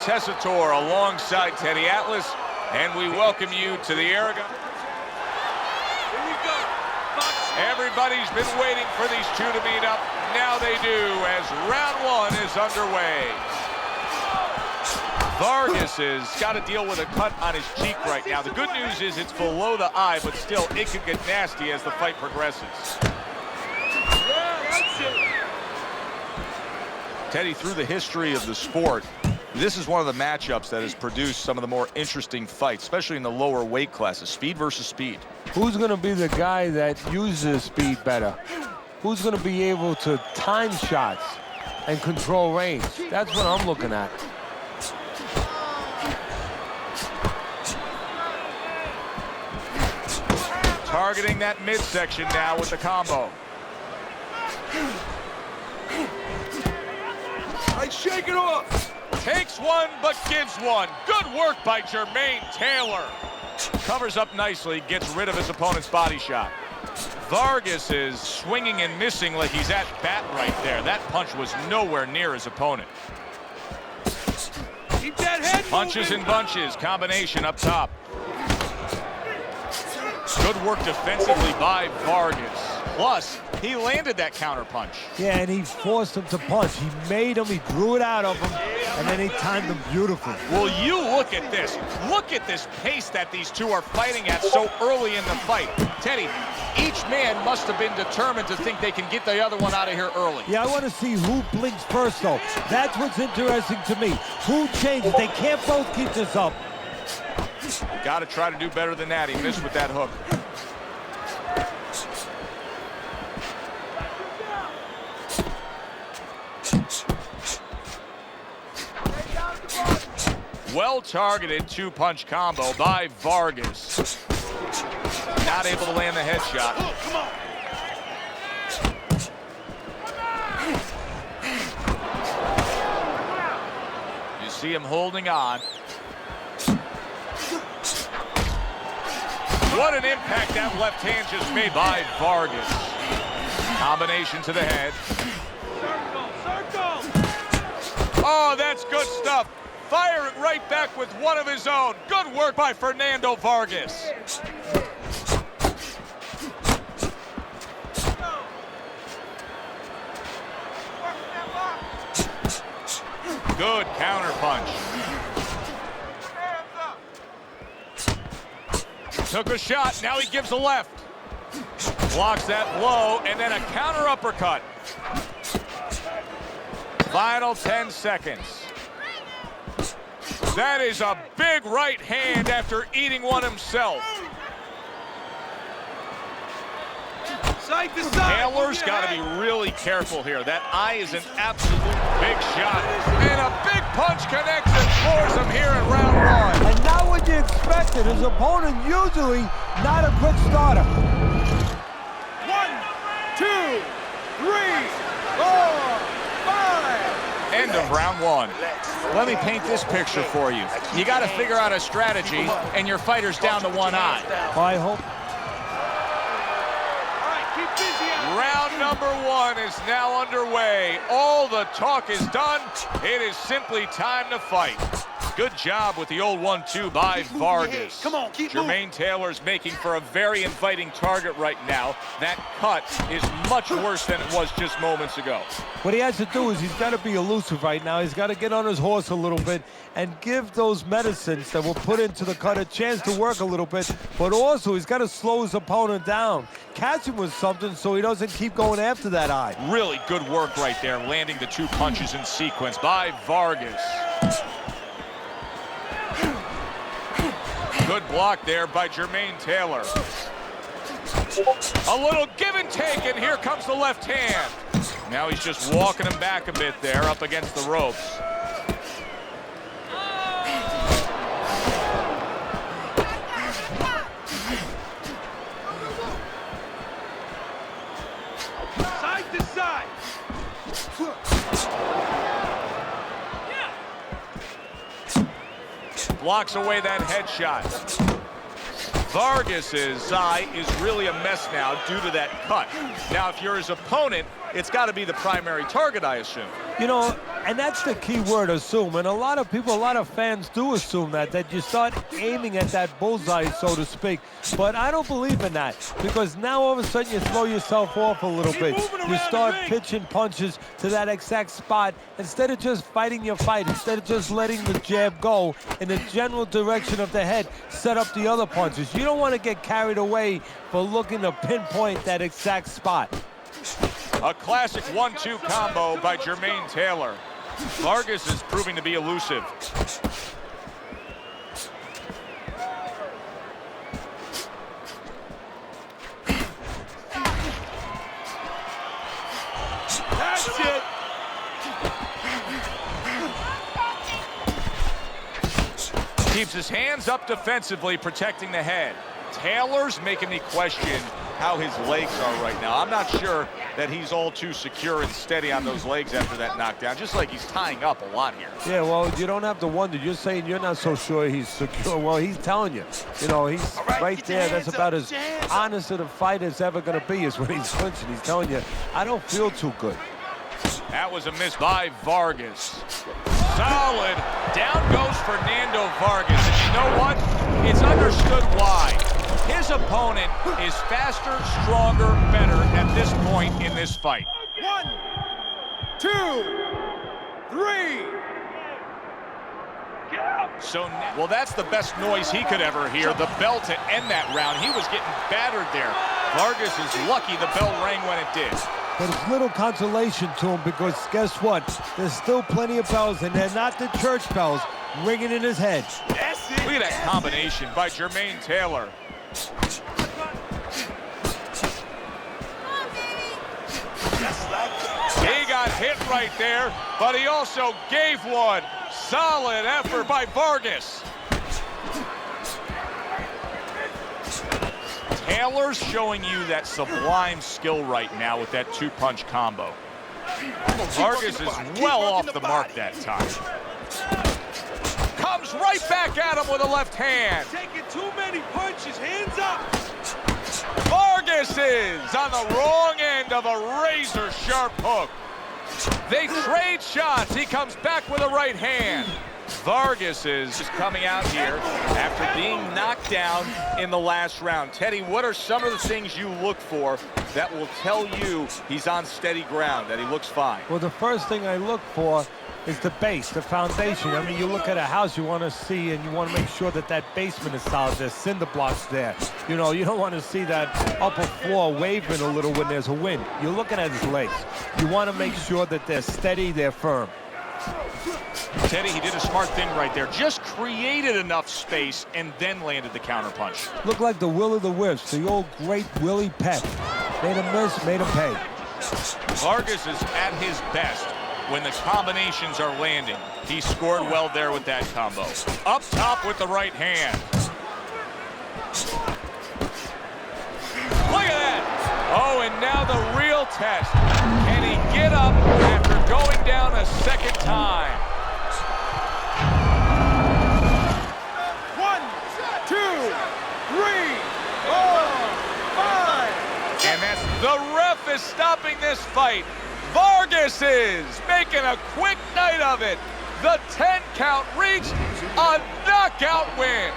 Tessitore alongside Teddy Atlas, and we welcome you to the Aragon. Everybody's been waiting for these two to meet up. Now they do, as round one is underway. Vargas has got to deal with a cut on his cheek right now. The good news is it's below the eye, but still, it could get nasty as the fight progresses. Teddy, through the history of the sport, this is one of the matchups that has produced some of the more interesting fights, especially in the lower weight classes. Speed versus speed. Who's going to be the guy that uses speed better? Who's going to be able to time shots and control range? That's what I'm looking at. Targeting that midsection now with the combo. Shake it off. Takes one, but gives one. Good work by Jermaine Taylor. Covers up nicely, gets rid of his opponent's body shot. Vargas is swinging and missing like he's at bat right there. That punch was nowhere near his opponent. Keep that head Punches moving. and bunches, combination up top. Good work defensively by Vargas. Plus, he landed that counter punch. Yeah, and he forced him to punch. He made him, he drew it out of him, and then he timed him beautifully. Well, you look at this. Look at this pace that these two are fighting at so early in the fight. Teddy, each man must have been determined to think they can get the other one out of here early. Yeah, I want to see who blinks first, though. That's what's interesting to me. Who changes? They can't both keep this up. Got to try to do better than that. He missed with that hook. Well-targeted two-punch combo by Vargas. Not able to land the headshot. You see him holding on. What an impact that left hand just made by Vargas. Combination to the head. Oh, that's good stuff. Fire it right back with one of his own. Good work by Fernando Vargas. Good counter punch. Took a shot, now he gives a left. Blocks that blow, and then a counter uppercut. Final 10 seconds. That is a big right hand after eating one himself. Side to side. Taylor's got to be really careful here. That eye is an absolute big shot. And a big punch connects and floors him here in round one. And not what you expected. His opponent usually not a quick starter. 1, 2, 3, 4, 5. End of round one. Let me paint this picture for you. You got to figure out a strategy, and your fighter's down to one eye. I hope. All right, keep busy out. Round number one is now underway. All the talk is done. It is simply time to fight. Good job with the old 1-2 by Vargas. Come on, keep moving. Jermaine Taylor's making for a very inviting target right now. That cut is much worse than it was just moments ago. What he has to do is he's got to be elusive right now. He's got to get on his horse a little bit and give those medicines that were put into the cut a chance to work a little bit. But also, he's got to slow his opponent down. Catch him with something so he doesn't keep going after that eye. Really good work right there, landing the two punches in sequence by Vargas. Good block there by Jermaine Taylor. A little give and take, and here comes the left hand. Now he's just walking him back a bit there up against the ropes. Side to side. Blocks away that headshot. Vargas's eye is really a mess now due to that cut. Now, if you're his opponent, it's got to be the primary target, I assume. You know, And that's the key word, assume. And a lot of people, a lot of fans do assume that you start aiming at that bullseye, so to speak. But I don't believe in that, because now all of a sudden you throw yourself off a little bit. You start pitching punches to that exact spot instead of just fighting your fight, instead of just letting the jab go in the general direction of the head, set up the other punches. You don't want to get carried away for looking to pinpoint that exact spot. A classic 1-2 combo by Jermaine Taylor. Vargas is proving to be elusive. That's it. Keeps his hands up defensively, protecting the head. Taylor's making me question how his legs are right now. I'm not sure that he's all too secure and steady on those legs after that knockdown, just like he's tying up a lot here. Yeah, well, you don't have to wonder. You're saying you're not so sure he's secure. Well, he's telling you. You know, he's right there. That's about as honest of a fight as ever going to be is when he's clinching. He's telling you, I don't feel too good. That was a miss by Vargas. Solid. Down goes Fernando Vargas. And you know what? It's understood why. His opponent is faster, stronger, better at this point in this fight. 1, 2, 3. Get up. So, well, that's the best noise he could ever hear. The bell to end that round. He was getting battered there. Vargas is lucky the bell rang when it did. But it's little consolation to him, because guess what? There's still plenty of bells, and they're not the church bells ringing in his head. That's it. Look at that combination by Jermaine Taylor. He got hit right there, but he also gave one. Solid effort by Vargas. Taylor's showing you that sublime skill right now with that two-punch combo. Vargas is well off the mark that time. Comes right back at him with a left hand. Taking too many punches. Hands up. Vargas is on the wrong end of a razor-sharp hook. They trade shots. He comes back with a right hand. Vargas is just coming out here after being knocked down in the last round. Teddy, what are some of the things you look for that will tell you he's on steady ground, that he looks fine? Well, the first thing I look for is the base, the foundation. I mean, you look at a house, you want to see, and you want to make sure that that basement is solid. There's cinder blocks there. You know, you don't want to see that upper floor waving a little when there's a wind. You're looking at his legs. You want to make sure that they're steady, they're firm. Teddy, he did a smart thing right there. Just created enough space and then landed the counterpunch. Looked like the Will of the Wisps, the old great Willie Peck. Made him miss, made him pay. Vargas is at his best when the combinations are landing. He scored well there with that combo. Up top with the right hand. Look at that. Oh, and now the real test. Can he get up after going down a second time? 1, 2, 3, 4, 5. And that's the ref is stopping this fight. Vargas is making a quick night of it. The 10 count reached a knockout win.